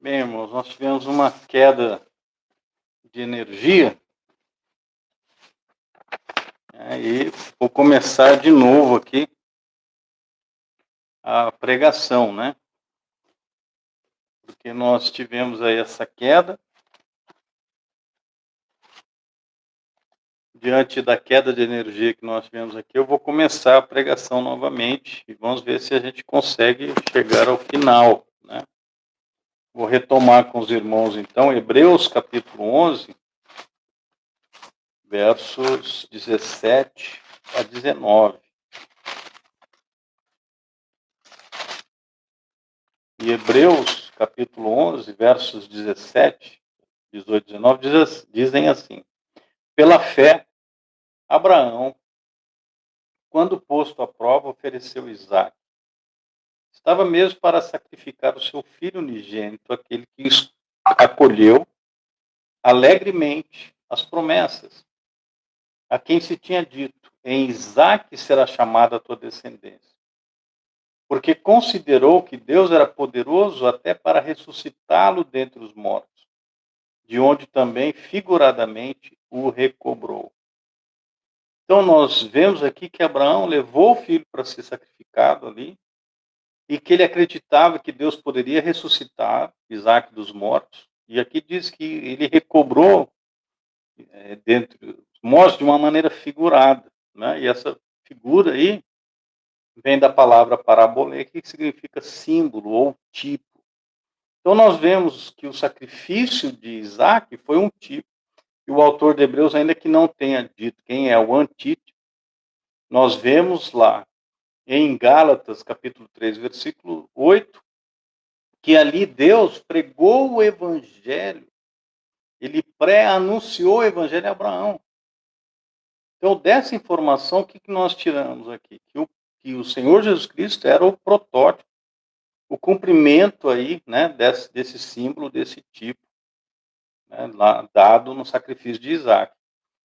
Bem, irmãos, nós tivemos uma queda de energia, e vou começar de novo aqui a pregação, né? Porque nós tivemos aí essa queda. Diante da queda de energia que nós tivemos aqui, eu vou começar a pregação novamente e vamos ver se a gente consegue chegar ao final, né? Vou retomar com os irmãos, então, Hebreus capítulo 11, versos 17 a 19. E Hebreus, capítulo 11, versos 17, 18 e 19, dizem assim: Pela fé, Abraão, quando posto à prova, ofereceu Isaque. Estava mesmo para sacrificar o seu filho unigênito, aquele que acolheu alegremente as promessas, a quem se tinha dito: em Isaque será chamada a tua descendência. Porque considerou que Deus era poderoso até para ressuscitá-lo dentre os mortos, de onde também, figuradamente, o recobrou. Então, nós vemos aqui que Abraão levou o filho para ser sacrificado ali, e que ele acreditava que Deus poderia ressuscitar Isaac dos mortos. E aqui diz que ele recobrou dentre os mortos de uma maneira figurada, né? E essa figura aí vem da palavra parabolê, que significa símbolo ou tipo. Então, nós vemos que o sacrifício de Isaac foi um tipo. E o autor de Hebreus, ainda que não tenha dito quem é o antítipo, nós vemos lá em Gálatas, capítulo 3, versículo 8, que ali Deus pregou o evangelho, ele pré-anunciou o evangelho a Abraão. Então, dessa informação, o que nós tiramos aqui? Que o Senhor Jesus Cristo era o protótipo, o cumprimento aí, né, desse símbolo, desse tipo, né, lá, dado no sacrifício de Isaac.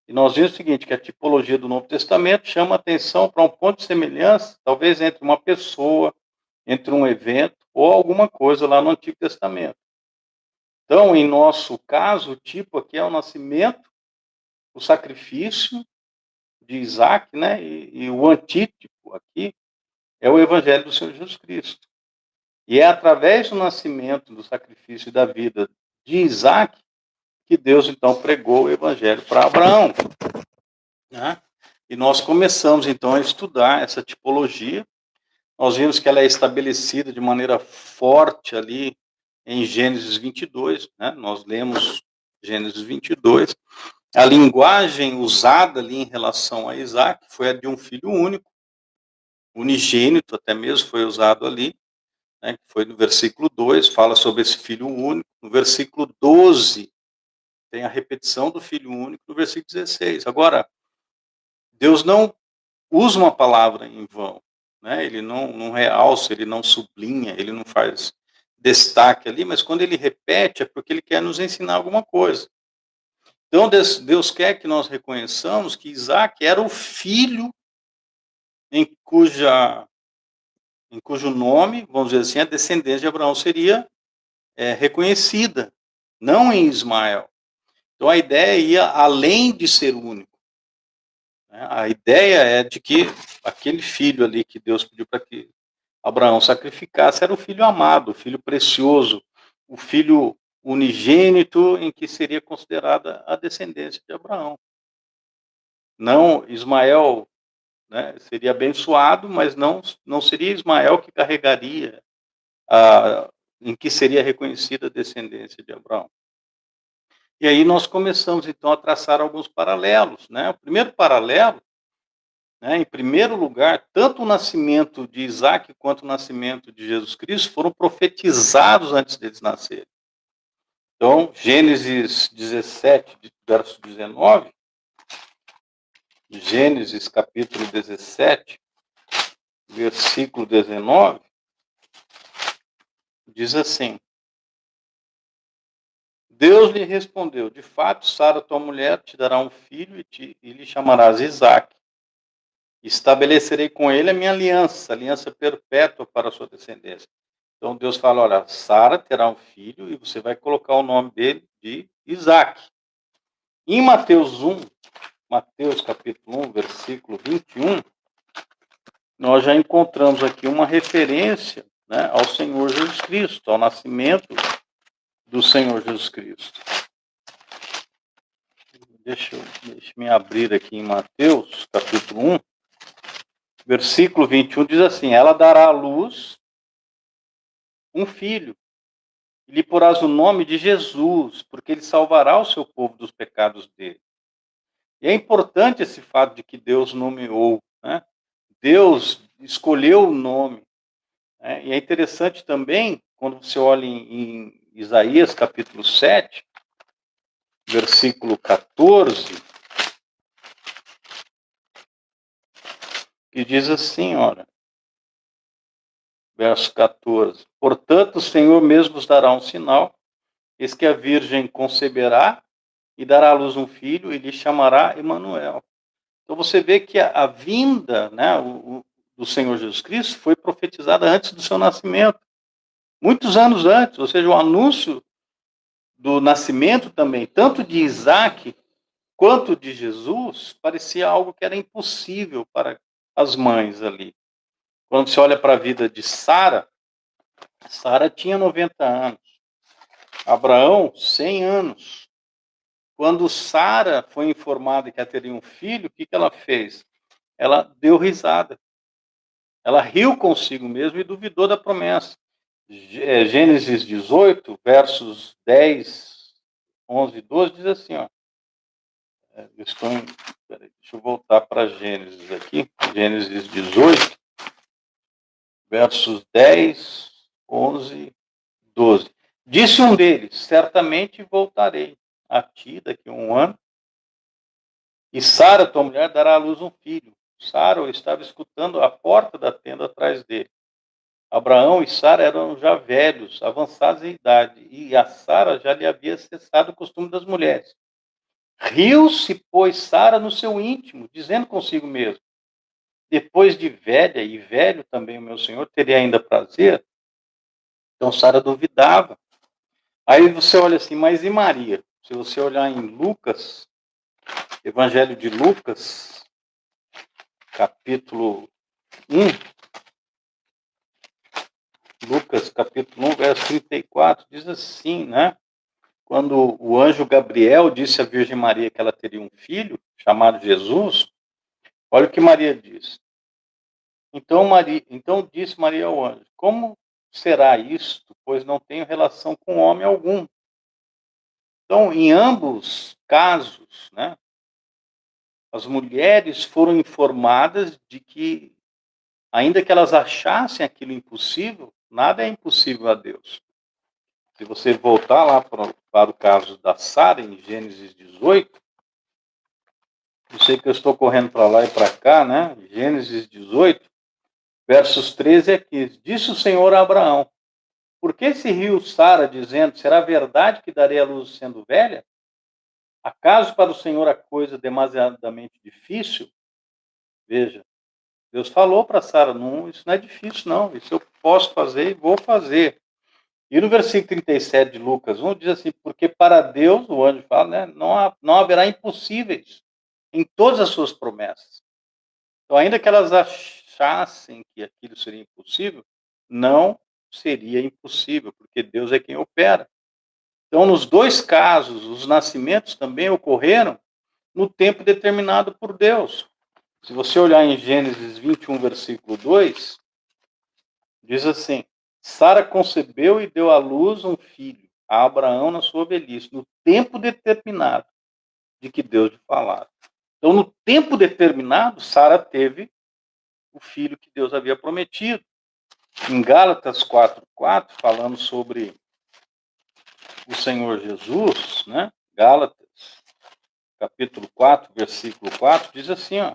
E nós vimos o seguinte, que a tipologia do Novo Testamento chama atenção para um ponto de semelhança, talvez entre uma pessoa, entre um evento, ou alguma coisa lá no Antigo Testamento. Então, em nosso caso, o tipo aqui é o nascimento, o sacrifício de Isaac, né? E o antítipo aqui é o Evangelho do Senhor Jesus Cristo. E é através do nascimento, do sacrifício e da vida de Isaac que Deus, então, pregou o Evangelho para Abraão. Né? E nós começamos, então, a estudar essa tipologia. Nós vimos que ela é estabelecida de maneira forte ali em Gênesis 22, né? Nós lemos Gênesis 22. A linguagem usada ali em relação a Isaac foi a de um filho único, unigênito até mesmo foi usado ali, né? Que foi no versículo 2, fala sobre esse filho único. No versículo 12, tem a repetição do filho único no versículo 16. Agora, Deus não usa uma palavra em vão, né? Ele não realça, ele não sublinha, ele não faz destaque ali, mas quando ele repete é porque ele quer nos ensinar alguma coisa. Então, Deus quer que nós reconheçamos que Isaac era o filho em cujo nome, vamos dizer assim, a descendência de Abraão seria reconhecida, não em Ismael. Então, a ideia ia além de ser único. Né? A ideia é de que aquele filho ali que Deus pediu para que Abraão sacrificasse era o filho amado, o filho precioso, o filho unigênito em que seria considerada a descendência de Abraão. Não, Ismael, né, seria abençoado, mas não seria Ismael que carregaria, em que seria reconhecida a descendência de Abraão. E aí nós começamos, então, a traçar alguns paralelos. Né? O primeiro paralelo, né, em primeiro lugar, tanto o nascimento de Isaac quanto o nascimento de Jesus Cristo foram profetizados antes deles nascerem. Então, Gênesis 17, verso 19, Gênesis capítulo 17, versículo 19, diz assim: Deus lhe respondeu: de fato, Sara, tua mulher, te dará um filho e lhe chamarás Isaque. Estabelecerei com ele a minha aliança perpétua para a sua descendência. Então Deus fala, olha, Sara terá um filho e você vai colocar o nome dele de Isaac. Em Mateus capítulo 1, versículo 21, nós já encontramos aqui uma referência, né, ao Senhor Jesus Cristo, ao nascimento do Senhor Jesus Cristo. Deixa eu abrir aqui em Mateus capítulo 1, versículo 21, diz assim, ela dará à luz um filho, e lhe porás o nome de Jesus, porque ele salvará o seu povo dos pecados dele. E é importante esse fato de que Deus nomeou, né? Deus escolheu o nome. Né? E é interessante também, quando você olha em Isaías capítulo 7, versículo 14, que diz assim, olha, verso 14, portanto o Senhor mesmo vos dará um sinal, eis que a virgem conceberá e dará à luz um filho e lhe chamará Emanuel. Então você vê que a vinda, né, do Senhor Jesus Cristo foi profetizada antes do seu nascimento. Muitos anos antes, ou seja, o anúncio do nascimento também, tanto de Isaac quanto de Jesus, parecia algo que era impossível para as mães ali. Quando você olha para a vida de Sara, Sara tinha 90 anos, Abraão, 100 anos. Quando Sara foi informada que ela teria um filho, o que ela fez? Ela deu risada. Ela riu consigo mesma e duvidou da promessa. Gênesis 18, versos 10, 11 e 12, diz assim, ó. Deixa eu voltar para Gênesis aqui. Gênesis 18, versos 10, 11, 12. Disse um deles, certamente voltarei a ti daqui a um ano, e Sara, tua mulher, dará à luz um filho. Sara estava escutando a porta da tenda atrás dele. Abraão e Sara eram já velhos, avançados em idade, e a Sara já lhe havia cessado o costume das mulheres. Riu-se, pois, Sara no seu íntimo, dizendo consigo mesmo, depois de velha e velho também o meu senhor teria ainda prazer? Então Sara duvidava. Aí você olha assim, mas e Maria? Se você olhar em Lucas, Evangelho de Lucas, capítulo 1, Lucas capítulo 1, verso 34, diz assim, né? Quando o anjo Gabriel disse à Virgem Maria que ela teria um filho, chamado Jesus, olha o que Maria diz. Então disse Maria ao anjo, como será isto, pois não tenho relação com homem algum? Então, em ambos casos, né, as mulheres foram informadas de que, ainda que elas achassem aquilo impossível, nada é impossível a Deus. Se você voltar lá para o caso da Sara, em Gênesis 18, eu sei que eu estou correndo para lá e para cá, né? Gênesis 18, versos 13 a 15. Disse o Senhor a Abraão, por que se riu Sara, dizendo, será verdade que darei a luz sendo velha? Acaso para o Senhor a coisa demasiadamente difícil? Veja, Deus falou para Sara, não, isso não é difícil não, isso eu posso fazer e vou fazer. E no versículo 37 de Lucas 1, diz assim, porque para Deus, o anjo fala, né, não haverá impossíveis em todas as suas promessas. Então, ainda que elas achassem que aquilo seria impossível, não seria impossível, porque Deus é quem opera. Então, nos dois casos, os nascimentos também ocorreram no tempo determinado por Deus. Se você olhar em Gênesis 21, versículo 2, diz assim, Sara concebeu e deu à luz um filho, a Abraão na sua velhice, no tempo determinado de que Deus lhe falara. Então, no tempo determinado, Sara teve o filho que Deus havia prometido. Em Gálatas 4:4, falando sobre o Senhor Jesus, né? Gálatas, capítulo 4, versículo 4, diz assim, ó,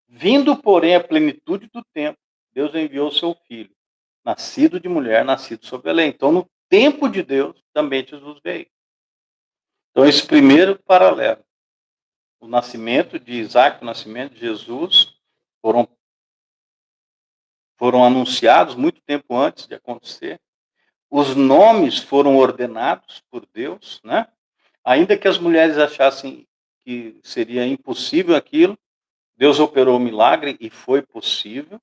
vindo, porém, a plenitude do tempo, Deus enviou o seu filho, nascido de mulher, nascido sob a lei. Então, no tempo de Deus, também Jesus veio. Então, esse primeiro paralelo, o nascimento de Isaac, o nascimento de Jesus, foram anunciados muito tempo antes de acontecer. Os nomes foram ordenados por Deus, né? Ainda que as mulheres achassem que seria impossível aquilo, Deus operou o milagre e foi possível.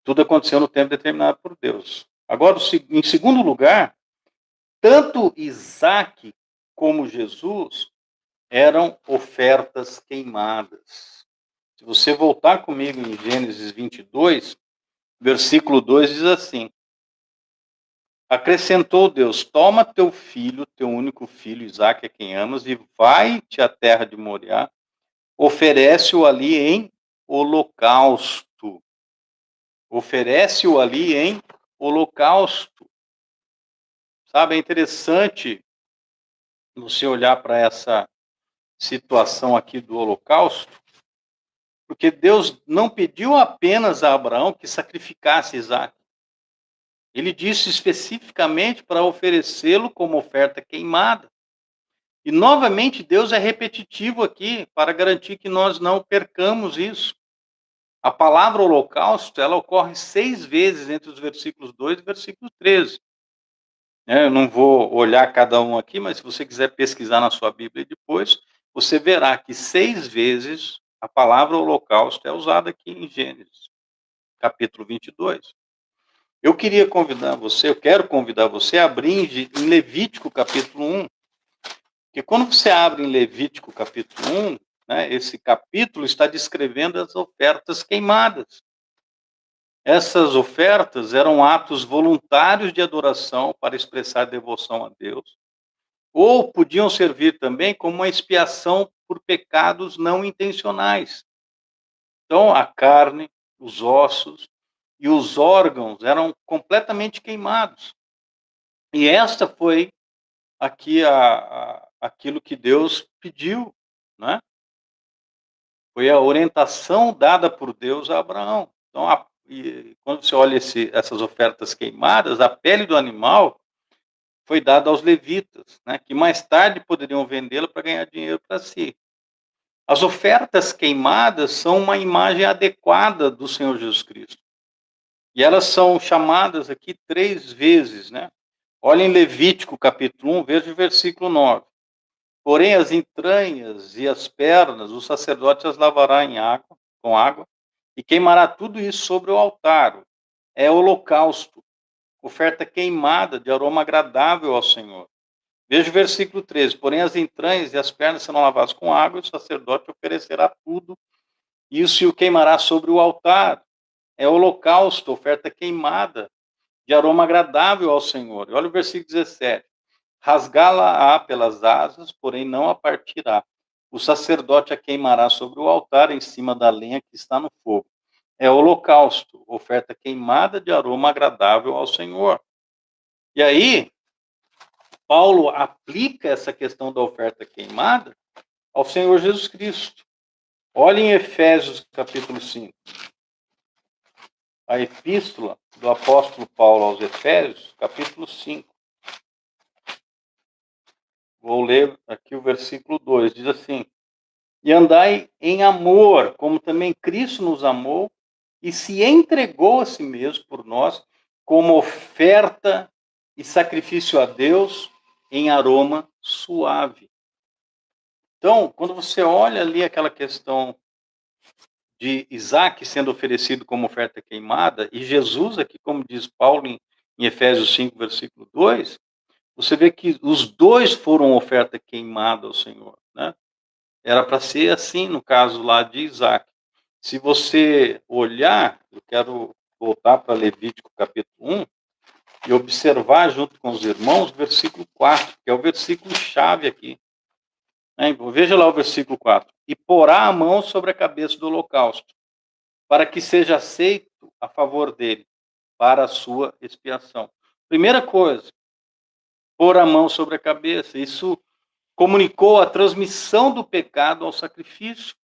Tudo aconteceu no tempo determinado por Deus. Agora, em segundo lugar, tanto Isaac como Jesus eram ofertas queimadas. Se você voltar comigo em Gênesis 22, versículo 2 diz assim: acrescentou Deus: toma teu filho, teu único filho, Isaque, a quem amas, e vai-te à terra de Moriá, oferece-o ali em holocausto. Oferece-o ali em holocausto. Sabe, é interessante você olhar para essa situação aqui do holocausto, porque Deus não pediu apenas a Abraão que sacrificasse Isaque. Ele disse especificamente para oferecê-lo como oferta queimada. E novamente Deus é repetitivo aqui para garantir que nós não percamos isso. A palavra holocausto, ela ocorre 6 vezes entre os versículos 2 e versículo 13. Eu não vou olhar cada um aqui, mas se você quiser pesquisar na sua Bíblia depois, você verá que 6 vezes a palavra holocausto é usada aqui em Gênesis, capítulo 22. Eu quero convidar você a abrir em Levítico, capítulo 1. Porque quando você abre em Levítico, capítulo 1, né, esse capítulo está descrevendo as ofertas queimadas. Essas ofertas eram atos voluntários de adoração para expressar devoção a Deus, ou podiam servir também como uma expiação por pecados não intencionais. Então, a carne, os ossos e os órgãos eram completamente queimados. E esta foi aqui aquilo que Deus pediu, né? Foi a orientação dada por Deus a Abraão. Então, quando você olha essas ofertas queimadas, a pele do animal foi dada aos levitas, né, que mais tarde poderiam vendê-la para ganhar dinheiro para si. As ofertas queimadas são uma imagem adequada do Senhor Jesus Cristo. E elas são chamadas aqui 3 vezes, né? Olha em Levítico, capítulo 1, veja o versículo 9. Porém, as entranhas e as pernas, o sacerdote as lavará com água, e queimará tudo isso sobre o altar. É holocausto, oferta queimada de aroma agradável ao Senhor. Veja o versículo 13. Porém, as entranhas e as pernas serão lavadas com água, e o sacerdote oferecerá tudo, isso e o queimará sobre o altar. É holocausto, oferta queimada de aroma agradável ao Senhor. Olha o versículo 17. Rasgá-la-á pelas asas, porém não a partirá. O sacerdote a queimará sobre o altar, em cima da lenha que está no fogo. É holocausto, oferta queimada de aroma agradável ao Senhor. E aí, Paulo aplica essa questão da oferta queimada ao Senhor Jesus Cristo. Olha em Efésios, capítulo 5. A epístola do apóstolo Paulo aos Efésios, capítulo 5. Vou ler aqui o versículo 2, diz assim: e andai em amor, como também Cristo nos amou e se entregou a si mesmo por nós, como oferta e sacrifício a Deus em aroma suave. Então, quando você olha ali aquela questão de Isaac sendo oferecido como oferta queimada, e Jesus aqui, como diz Paulo em Efésios 5, versículo 2, você vê que os dois foram oferta queimada ao Senhor, né? Era para ser assim no caso lá de Isaac. Se você olhar, eu quero voltar para Levítico capítulo 1 e observar junto com os irmãos o versículo 4, que é o versículo chave aqui. Veja lá o versículo 4. E porá a mão sobre a cabeça do holocausto, para que seja aceito a favor dele, para a sua expiação. Primeira coisa, pôr a mão sobre a cabeça. Isso comunicou a transmissão do pecado ao sacrifício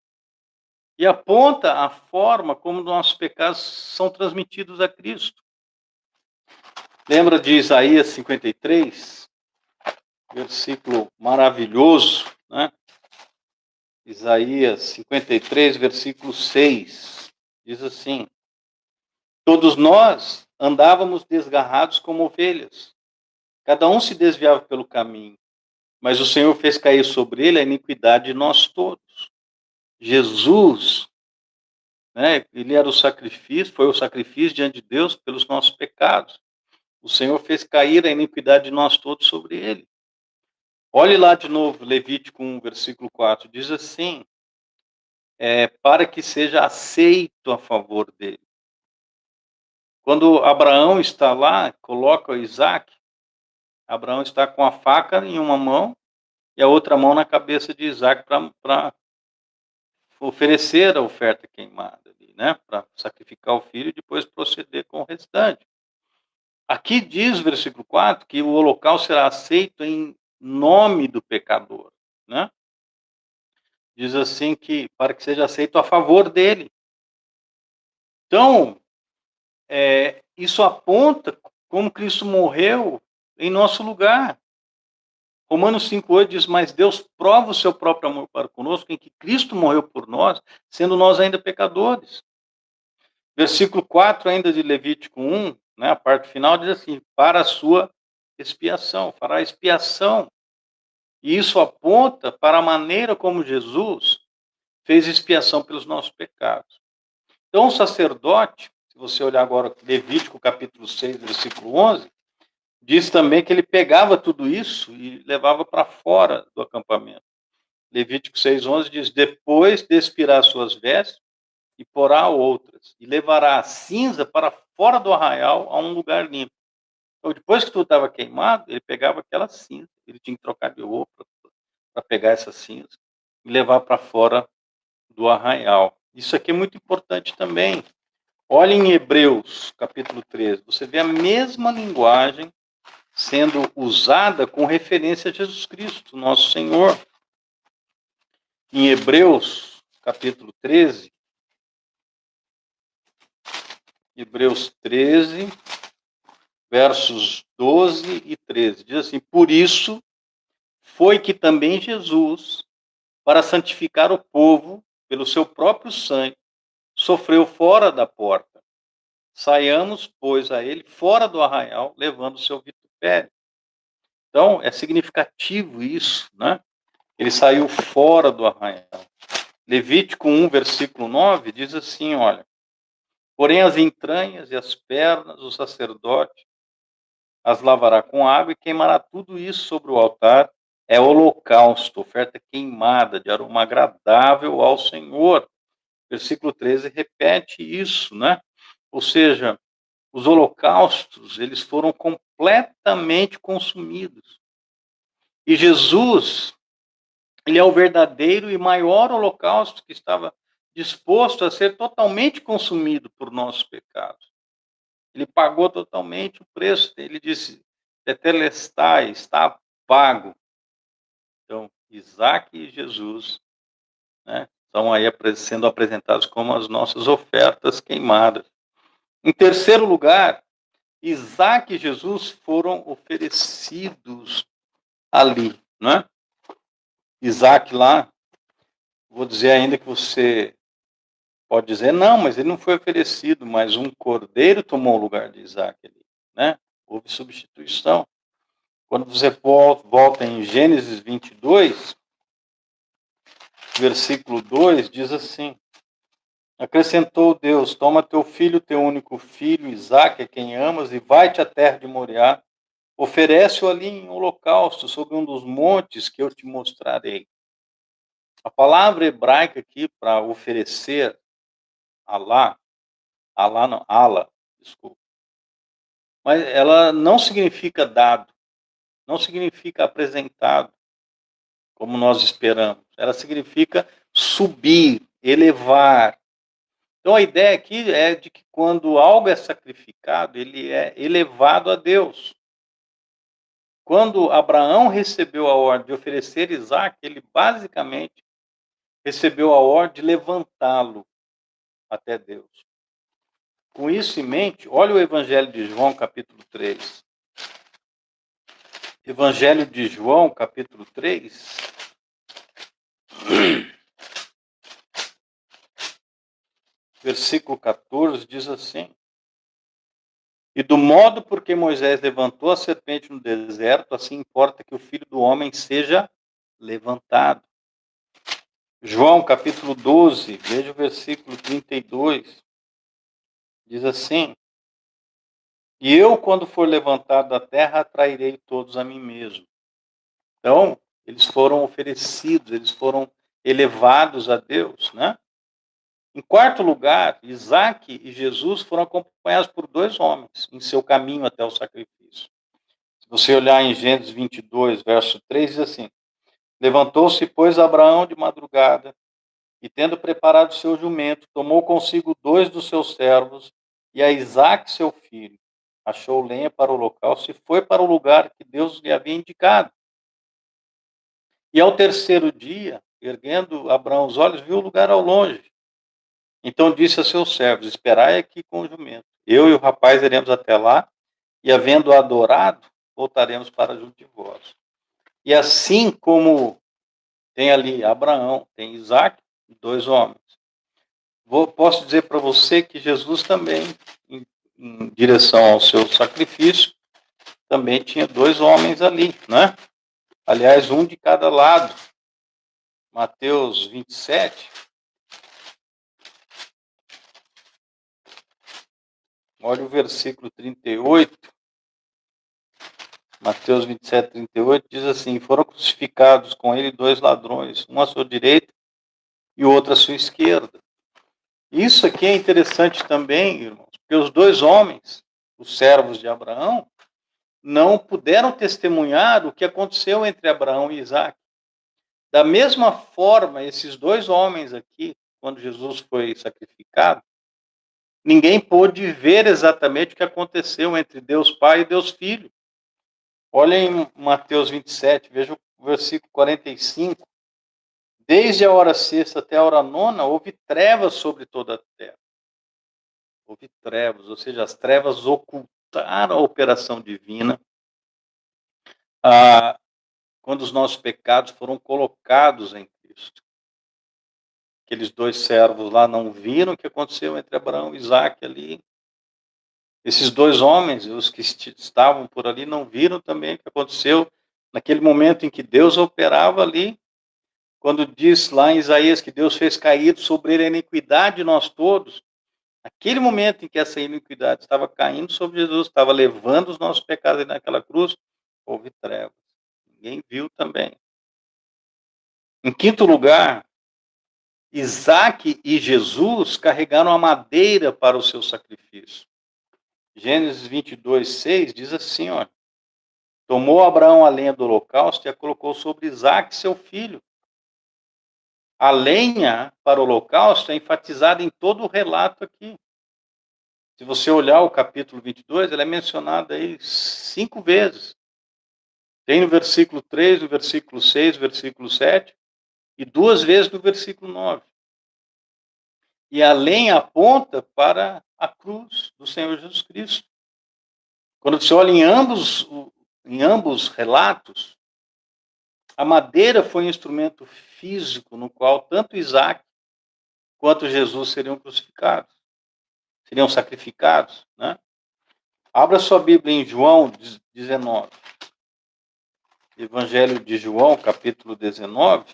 e aponta a forma como nossos pecados são transmitidos a Cristo. Lembra de Isaías 53? Versículo maravilhoso, né? Isaías 53, versículo 6. Diz assim: Todos nós andávamos desgarrados como ovelhas. Cada um se desviava pelo caminho, mas o Senhor fez cair sobre ele a iniquidade de nós todos. Jesus, né, ele era o sacrifício, foi o sacrifício diante de Deus pelos nossos pecados. O Senhor fez cair a iniquidade de nós todos sobre ele. Olhe lá de novo, Levítico 1, versículo 4, diz assim, para que seja aceito a favor dele. Quando Abraão está lá, coloca Isaac, Abraão está com a faca em uma mão e a outra mão na cabeça de Isaac para oferecer a oferta queimada, ali, né? Para sacrificar o filho e depois proceder com o restante. Aqui diz, versículo 4, que o holocausto será aceito em nome do pecador, né? Diz assim que para que seja aceito a favor dele. Então, isso aponta como Cristo morreu em nosso lugar. Romanos 5,8 diz, mas Deus prova o seu próprio amor para conosco em que Cristo morreu por nós, sendo nós ainda pecadores. Versículo 4 ainda de Levítico 1, né, a parte final diz assim, para a sua expiação, fará expiação. E isso aponta para a maneira como Jesus fez expiação pelos nossos pecados. Então, o sacerdote, se você olhar agora Levítico capítulo 6, versículo 11, diz também que ele pegava tudo isso e levava para fora do acampamento. Levítico 6,11 diz, depois de expirar suas vestes, e porá outras, e levará a cinza para fora do arraial a um lugar limpo. Então, depois que tudo estava queimado, ele pegava aquela cinza, ele tinha que trocar de roupa para pegar essa cinza e levar para fora do arraial. Isso aqui é muito importante também. Olha em Hebreus, capítulo 13, você vê a mesma linguagem sendo usada com referência a Jesus Cristo, nosso Senhor. Em Hebreus, capítulo 13, Hebreus 13, versos 12 e 13, diz assim, por isso foi que também Jesus, para santificar o povo, pelo seu próprio sangue, sofreu fora da porta. Saiamos, pois, a ele fora do arraial, levando o seu vitupério. Então, é significativo isso, né? Ele saiu fora do arraial. Levítico 1, versículo 9, diz assim, olha, porém as entranhas e as pernas, o sacerdote as lavará com água e queimará tudo isso sobre o altar. É holocausto, oferta queimada, de aroma agradável ao Senhor. Versículo 13 repete isso, né? Ou seja, os holocaustos, eles foram completamente consumidos. E Jesus, ele é o verdadeiro e maior holocausto que estava disposto a ser totalmente consumido por nossos pecados. Ele pagou totalmente o preço. Ele disse, tetelestai, está pago. Então, Isaac e Jesus, né, estão aí sendo apresentados como as nossas ofertas queimadas. Em terceiro lugar, Isaac e Jesus foram oferecidos ali, né? Isaac lá, vou dizer ainda que você pode dizer, não, mas ele não foi oferecido, mas um cordeiro tomou o lugar de Isaac ali, né? Houve substituição. Quando você volta em Gênesis 22, versículo 2, diz assim, acrescentou Deus, toma teu filho, teu único filho, Isaque, a quem amas, e vai-te à terra de Moriá, oferece-o ali em holocausto, sobre um dos montes que eu te mostrarei. A palavra hebraica aqui para oferecer, Alá não, ala, desculpa, mas ela não significa dado, não significa apresentado, como nós esperamos. Ela significa subir, elevar. Então a ideia aqui é de que quando algo é sacrificado, ele é elevado a Deus. Quando Abraão recebeu a ordem de oferecer Isaac, ele basicamente recebeu a ordem de levantá-lo até Deus. Com isso em mente, olha o Evangelho de João, capítulo 3. Evangelho de João, capítulo 3. Versículo 14 diz assim, E do modo por que Moisés levantou a serpente no deserto, assim importa que o Filho do Homem seja levantado. João capítulo 12, veja o versículo 32, diz assim: E eu, quando for levantado da terra, atrairei todos a mim mesmo. Então, eles foram oferecidos, eles foram elevados a Deus, né? Em quarto lugar, Isaac e Jesus foram acompanhados por dois homens em seu caminho até o sacrifício. Se você olhar em Gênesis 22, verso 3, diz assim: Levantou-se, pois, Abraão de madrugada, e tendo preparado seu jumento, tomou consigo dois dos seus servos e a Isaque, seu filho. Achou lenha para o holocausto e foi para o lugar que Deus lhe havia indicado. E ao terceiro dia, erguendo Abraão os olhos, viu o lugar ao longe. Então disse a seus servos: Esperai aqui com o jumento. Eu e o rapaz iremos até lá, e havendo adorado, voltaremos para junto de vós. E assim como tem ali Abraão, tem Isaac, dois homens. Posso dizer para você que Jesus também, em direção ao seu sacrifício, também tinha dois homens ali, né? Aliás, um de cada lado. Mateus 27. Olha o versículo 38. Mateus 27, 38 diz assim: Foram crucificados com ele dois ladrões, um à sua direita e o outro à sua esquerda. Isso aqui é interessante também, irmãos, porque os dois homens, os servos de Abraão, não puderam testemunhar o que aconteceu entre Abraão e Isaac. Da mesma forma, esses dois homens aqui, quando Jesus foi sacrificado, ninguém pôde ver exatamente o que aconteceu entre Deus Pai e Deus Filho. Olha em Mateus 27, veja o versículo 45. Desde a hora sexta até a hora nona, houve trevas sobre toda a terra. Houve trevas, ou seja, as trevas ocultaram a operação divina. Quando os nossos pecados foram colocados em Cristo. Aqueles dois servos lá não viram o que aconteceu entre Abraão e Isaac ali. Esses dois homens, os que estavam por ali, não viram também o que aconteceu naquele momento em que Deus operava ali. Quando diz lá em Isaías que Deus fez cair sobre ele a iniquidade de nós todos, aquele momento em que essa iniquidade estava caindo sobre Jesus, estava levando os nossos pecados naquela cruz, houve trevas. Ninguém viu também. Em quinto lugar, Isaac e Jesus carregaram a madeira para o seu sacrifício. Gênesis 22, 6 diz assim, ó: Tomou Abraão a lenha do holocausto e a colocou sobre Isaac, seu filho. A lenha para o holocausto é enfatizada em todo o relato aqui. Se você olhar o capítulo 22, ela é mencionada aí 5 vezes. Tem no versículo 3, no versículo 6, no versículo 7 e 2 vezes no versículo 9. E a lenha aponta para a cruz do Senhor Jesus Cristo. Quando você olha em ambos relatos, a madeira foi um instrumento físico no qual tanto Isaac quanto Jesus seriam crucificados, seriam sacrificados, né? Abra sua Bíblia em João 19. Evangelho de João, capítulo 19.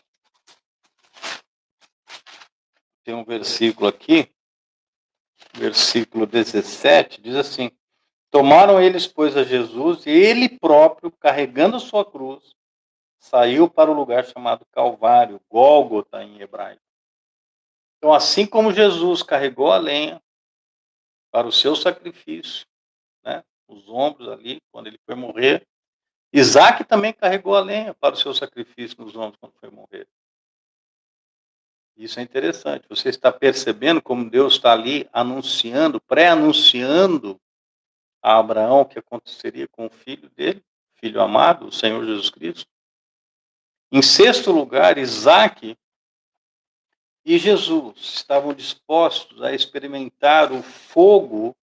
Tem um versículo aqui, versículo 17, diz assim: Tomaram eles, pois, a Jesus, e ele próprio, carregando sua cruz, saiu para o lugar chamado Calvário, Gólgota em hebraico. Então, assim como Jesus carregou a lenha para o seu sacrifício, né, os ombros ali, quando ele foi morrer, Isaac também carregou a lenha para o seu sacrifício nos ombros quando foi morrer. Isso é interessante. Você está percebendo como Deus está ali anunciando, pré-anunciando a Abraão o que aconteceria com o filho dele, filho amado, o Senhor Jesus Cristo. Em sexto lugar, Isaac e Jesus estavam dispostos a experimentar o fogo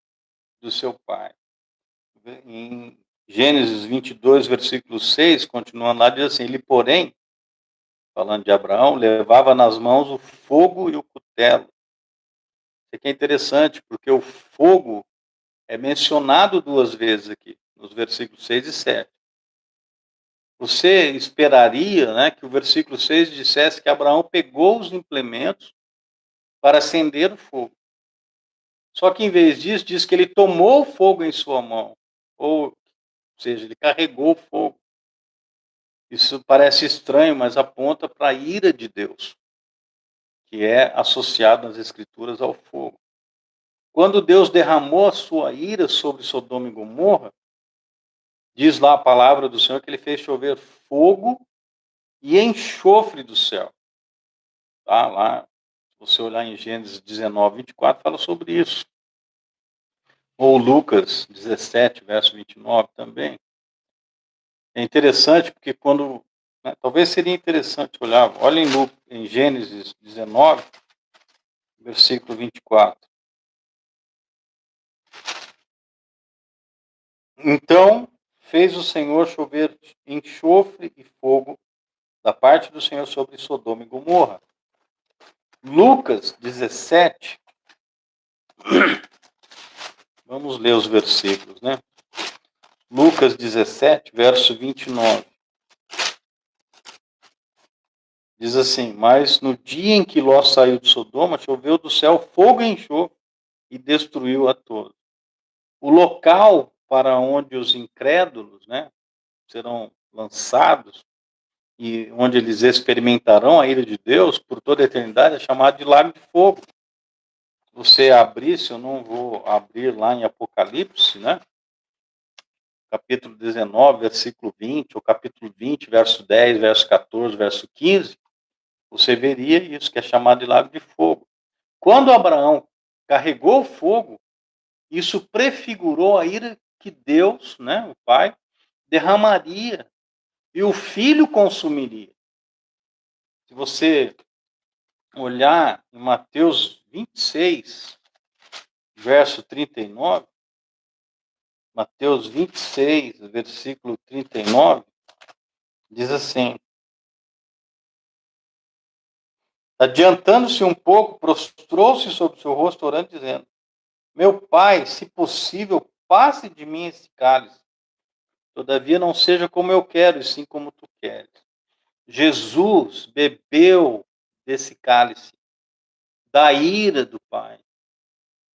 do seu pai. Em Gênesis 22, versículo 6, continuando lá, diz assim: Ele, porém, falando de Abraão, levava nas mãos o fogo e o cutelo. Isso aqui é interessante, porque o fogo é mencionado 2 vezes aqui, nos versículos 6 e 7. Você esperaria, né, que o versículo 6 dissesse que Abraão pegou os implementos para acender o fogo. Só que em vez disso, diz que ele tomou o fogo em sua mão, ou seja, ele carregou o fogo. Isso parece estranho, mas aponta para a ira de Deus, que é associado nas Escrituras ao fogo. Quando Deus derramou a sua ira sobre Sodoma e Gomorra, diz lá a palavra do Senhor que ele fez chover fogo e enxofre do céu. Tá? Lá, se você olhar em Gênesis 19, 24, fala sobre isso. Ou Lucas 17, verso 29 também. É interessante porque quando... Né, talvez seria interessante olhar, olha em Gênesis 19, versículo 24. Então fez o Senhor chover enxofre e fogo da parte do Senhor sobre Sodoma e Gomorra. Lucas 17, vamos ler os versículos, né? Lucas 17, verso 29. Diz assim: mas no dia em que Ló saiu de Sodoma, choveu do céu fogo e enxofre e destruiu a todos. O local para onde os incrédulos, né, serão lançados e onde eles experimentarão a ira de Deus por toda a eternidade é chamado de lago de fogo. Você abrir, se eu não vou abrir lá em Apocalipse, né? Capítulo 19, versículo 20, ou capítulo 20, verso 10, verso 14, verso 15, você veria isso, que é chamado de lago de fogo. Quando Abraão carregou o fogo, isso prefigurou a ira que Deus, né, o Pai, derramaria e o Filho consumiria. Se você olhar em Mateus 26, verso 39, Mateus 26, versículo 39, diz assim: adiantando-se um pouco, prostrou-se sobre o seu rosto, orando, dizendo: meu Pai, se possível, passe de mim esse cálice. Todavia não seja como eu quero, e sim como tu queres. Jesus bebeu desse cálice da ira do Pai,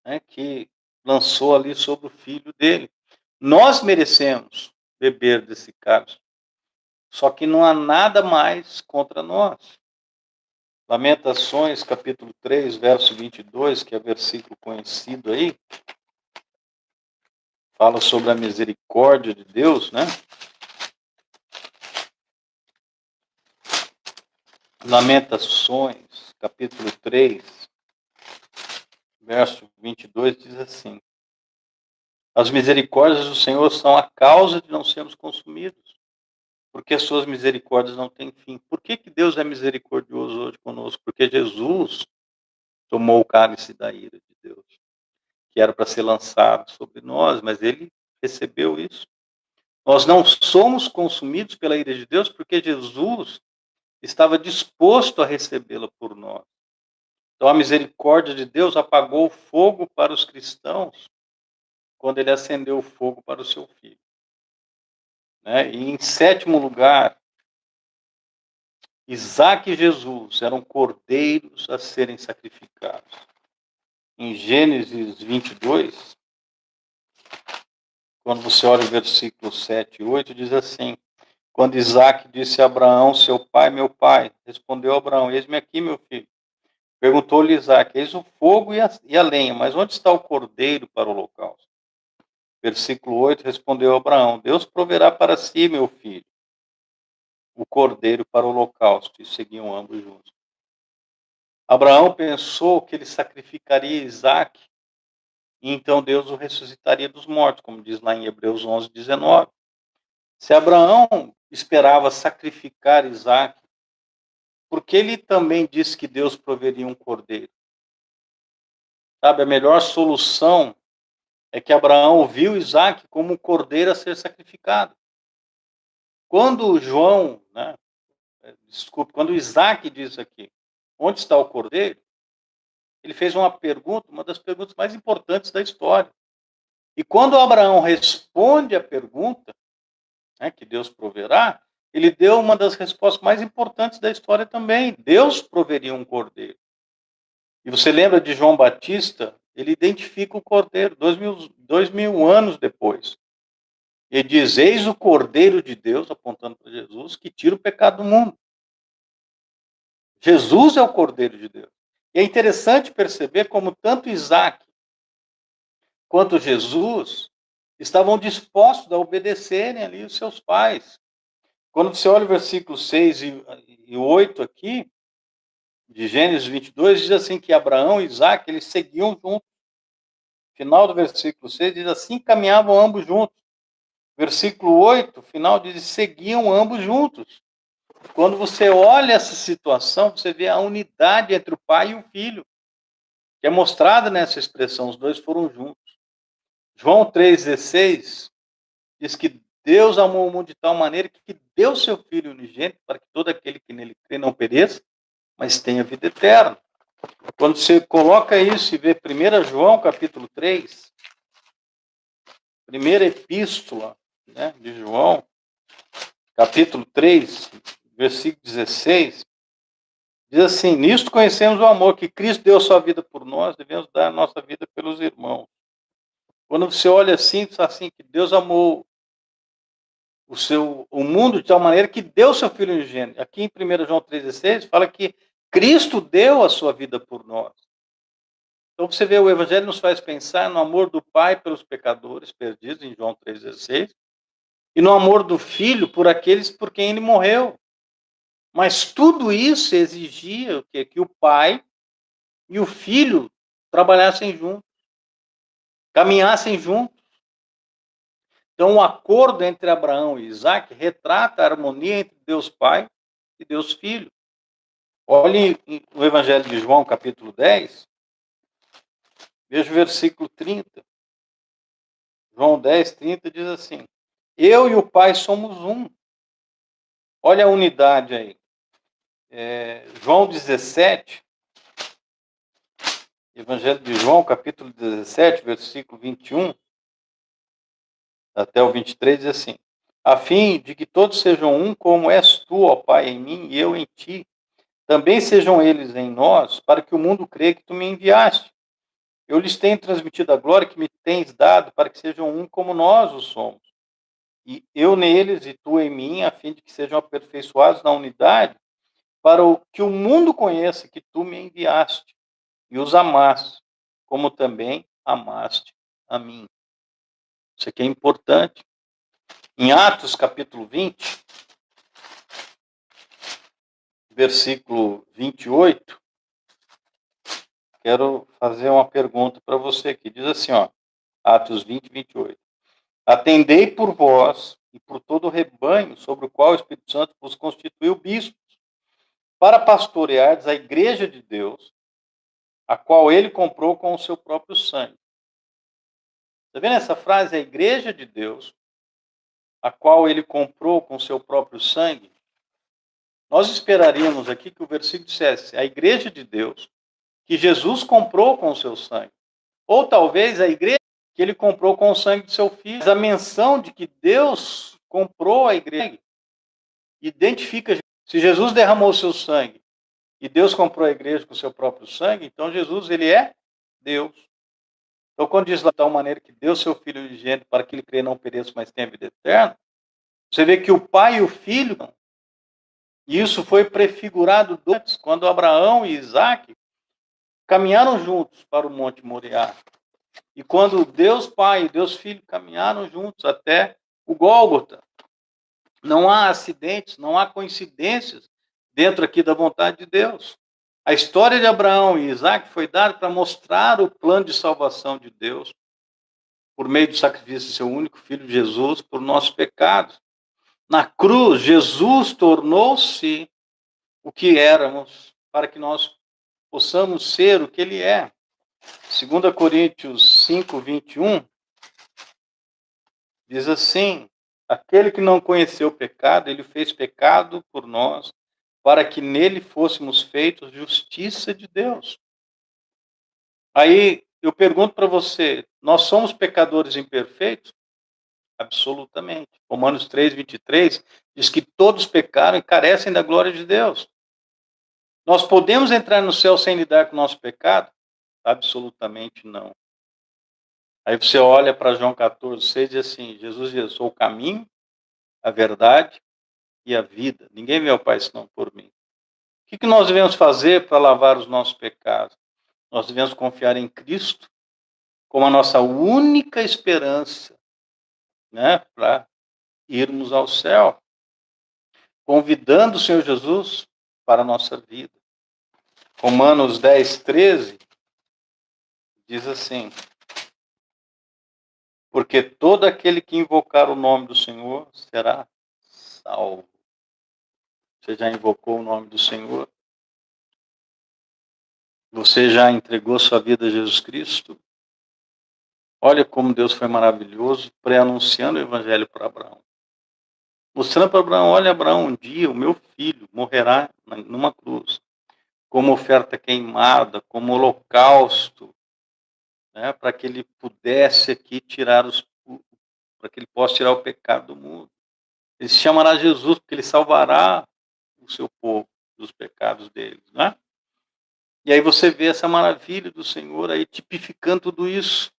né, que lançou ali sobre o filho dele. Nós merecemos beber desse cálice, só que não há nada mais contra nós. Lamentações, capítulo 3, verso 22, que é versículo conhecido aí, fala sobre a misericórdia de Deus, né? Lamentações, capítulo 3, verso 22, diz assim: as misericórdias do Senhor são a causa de não sermos consumidos, porque as suas misericórdias não têm fim. Por que Deus é misericordioso hoje conosco? Porque Jesus tomou o cálice da ira de Deus, que era para ser lançado sobre nós, mas ele recebeu isso. Nós não somos consumidos pela ira de Deus porque Jesus estava disposto a recebê-la por nós. Então a misericórdia de Deus apagou o fogo para os cristãos quando ele acendeu o fogo para o seu filho. Né? E em sétimo lugar, Isaac e Jesus eram cordeiros a serem sacrificados. Em Gênesis 22, quando você olha o versículo 7 e 8, diz assim: quando Isaac disse a Abraão, seu pai, meu pai, respondeu Abraão: eis-me aqui, meu filho. Perguntou-lhe Isaac: eis o fogo e a lenha, mas onde está o cordeiro para o holocausto? Versículo 8, respondeu Abraão: Deus proverá para si, meu filho, o cordeiro para o holocausto. E seguiam ambos juntos. Abraão pensou que ele sacrificaria Isaac, e então Deus o ressuscitaria dos mortos, como diz lá em Hebreus 11, 19. Se Abraão esperava sacrificar Isaac, por que ele também disse que Deus proveria um cordeiro? Sabe, a melhor solução é que Abraão viu Isaac como um cordeiro a ser sacrificado. Quando João, né, quando Isaac diz aqui, onde está o cordeiro? Ele fez uma pergunta, uma das perguntas mais importantes da história. E quando Abraão responde a pergunta, né, que Deus proverá, ele deu uma das respostas mais importantes da história também. Deus proveria um cordeiro. E você lembra de João Batista? Ele identifica o cordeiro 2000 anos depois. Ele diz: eis o cordeiro de Deus, apontando para Jesus, que tira o pecado do mundo. Jesus é o cordeiro de Deus. E é interessante perceber como tanto Isaac quanto Jesus estavam dispostos a obedecerem ali os seus pais. Quando você olha o versículo 6 e 8 aqui, de Gênesis 22, diz assim que Abraão e Isaac, eles seguiam juntos. Final do versículo 6 diz assim, caminhavam ambos juntos. Versículo 8, final diz, seguiam ambos juntos. Quando você olha essa situação, você vê a unidade entre o pai e o filho, que é mostrada nessa expressão, os dois foram juntos. João 3,16 diz que Deus amou o mundo de tal maneira que deu seu Filho unigênito para que todo aquele que nele crê não pereça, mas tenha vida eterna. Quando você coloca isso e vê 1 João capítulo 3, primeira epístola, né, de João, capítulo 3, versículo 16, diz assim, nisto conhecemos o amor, que Cristo deu sua vida por nós, devemos dar a nossa vida pelos irmãos. Quando você olha assim, diz assim, que Deus amou o mundo de tal maneira que deu seu Filho unigênito. Aqui em 1 João 3,16 fala que Cristo deu a sua vida por nós. Então você vê, o Evangelho nos faz pensar no amor do Pai pelos pecadores perdidos, em João 3,16, e no amor do Filho por aqueles por quem ele morreu. Mas tudo isso exigia o quê? Que o Pai e o Filho trabalhassem juntos, caminhassem juntos. Então, o acordo entre Abraão e Isaac retrata a harmonia entre Deus Pai e Deus Filho. Olhe o Evangelho de João, capítulo 10, veja o versículo 30. João 10, 30 diz assim, eu e o Pai somos um. Olha a unidade aí. João 17, Evangelho de João, capítulo 17, versículo 21 até o 23, diz assim, a fim de que todos sejam um, como és tu, ó Pai, em mim, e eu em ti, também sejam eles em nós, para que o mundo creia que tu me enviaste. Eu lhes tenho transmitido a glória que me tens dado, para que sejam um como nós o somos. E eu neles e tu em mim, a fim de que sejam aperfeiçoados na unidade, para que o mundo conheça que tu me enviaste e os amaste, como também amaste a mim. Isso aqui é importante. Em Atos, capítulo 20, versículo 28, quero fazer uma pergunta para você aqui. Diz assim, ó, Atos 20, 28. Atendei por vós e por todo o rebanho sobre o qual o Espírito Santo vos constituiu bispos, para pastoreardes a igreja de Deus, a qual ele comprou com o seu próprio sangue. Está vendo essa frase? A igreja de Deus, a qual ele comprou com o seu próprio sangue. Nós esperaríamos aqui que o versículo dissesse a igreja de Deus, que Jesus comprou com o seu sangue. Ou talvez a igreja que ele comprou com o sangue de seu filho. Mas a menção de que Deus comprou a igreja identifica, se Jesus derramou o seu sangue e Deus comprou a igreja com o seu próprio sangue, então Jesus, ele é Deus. Então, quando diz lá de tal maneira que deu seu Filho unigênito para que ele creia não pereça, mas tenha vida eterna, você vê que o Pai e o Filho, e isso foi prefigurado antes, quando Abraão e Isaac caminharam juntos para o Monte Moriá. E quando Deus Pai e Deus Filho caminharam juntos até o Gólgota. Não há acidentes, não há coincidências dentro aqui da vontade de Deus. A história de Abraão e Isaac foi dada para mostrar o plano de salvação de Deus por meio do sacrifício de seu único filho Jesus por nossos pecados. Na cruz, Jesus tornou-se o que éramos para que nós possamos ser o que ele é. 2 Coríntios 5, 21 diz assim, aquele que não conheceu o pecado, ele fez pecado por nós, para que nele fôssemos feitos justiça de Deus. Aí, eu pergunto para você, nós somos pecadores imperfeitos? Absolutamente. Romanos 3:23 diz que todos pecaram e carecem da glória de Deus. Nós podemos entrar no céu sem lidar com o nosso pecado? Absolutamente não. Aí você olha para João 14:6 e diz assim, Jesus diz, eu sou o caminho, a verdade e a vida. Ninguém vê ao Pai senão por mim. O que nós devemos fazer para lavar os nossos pecados? Nós devemos confiar em Cristo como a nossa única esperança, né, para irmos ao céu, convidando o Senhor Jesus para a nossa vida. Romanos 10:13 diz assim, porque todo aquele que invocar o nome do Senhor será salvo. Você já invocou o nome do Senhor? Você já entregou sua vida a Jesus Cristo? Olha como Deus foi maravilhoso, pré-anunciando o evangelho para Abraão. Mostrando para Abraão, olha Abraão, um dia o meu filho morrerá numa cruz, como oferta queimada, como holocausto, né, para que ele pudesse aqui para que ele possa tirar o pecado do mundo. Ele se chamará Jesus, porque ele salvará o seu povo dos pecados deles, né? E aí você vê essa maravilha do Senhor aí tipificando tudo isso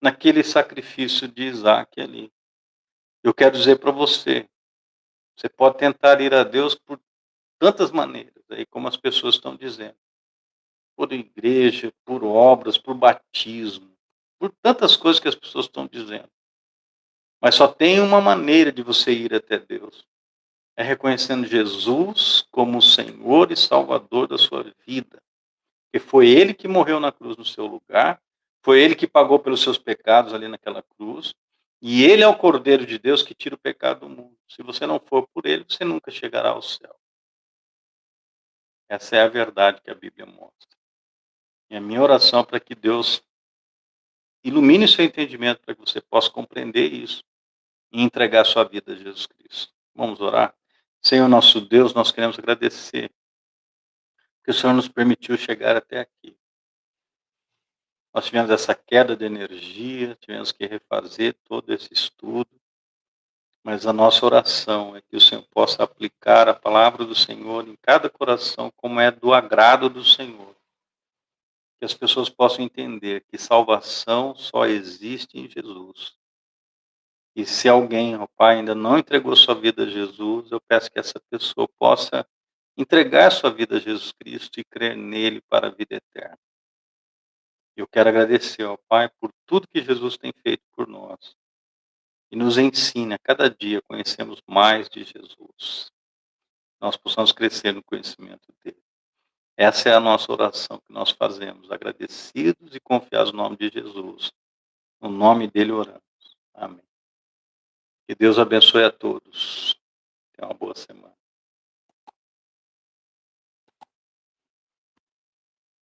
naquele sacrifício de Isaac ali. Eu quero dizer para você, você pode tentar ir a Deus por tantas maneiras, aí como as pessoas estão dizendo. Por igreja, por obras, por batismo, por tantas coisas que as pessoas estão dizendo. Mas só tem uma maneira de você ir até Deus. É reconhecendo Jesus como o Senhor e Salvador da sua vida. Que foi Ele que morreu na cruz no seu lugar, foi Ele que pagou pelos seus pecados ali naquela cruz, e Ele é o Cordeiro de Deus que tira o pecado do mundo. Se você não for por Ele, você nunca chegará ao céu. Essa é a verdade que a Bíblia mostra. E a minha oração é para que Deus ilumine seu entendimento, para que você possa compreender isso e entregar sua vida a Jesus Cristo. Vamos orar? Senhor nosso Deus, nós queremos agradecer que o Senhor nos permitiu chegar até aqui. Nós tivemos essa queda de energia, tivemos que refazer todo esse estudo, mas a nossa oração é que o Senhor possa aplicar a palavra do Senhor em cada coração, como é do agrado do Senhor. Que as pessoas possam entender que salvação só existe em Jesus. E se alguém, ó Pai, ainda não entregou sua vida a Jesus, eu peço que essa pessoa possa entregar sua vida a Jesus Cristo e crer nele para a vida eterna. Eu quero agradecer ao Pai por tudo que Jesus tem feito por nós. E nos ensine a cada dia conhecemos mais de Jesus. Nós possamos crescer no conhecimento dele. Essa é a nossa oração que nós fazemos, agradecidos e confiados no nome de Jesus. No nome dele oramos. Amém. Que Deus abençoe a todos. Tenha uma boa semana.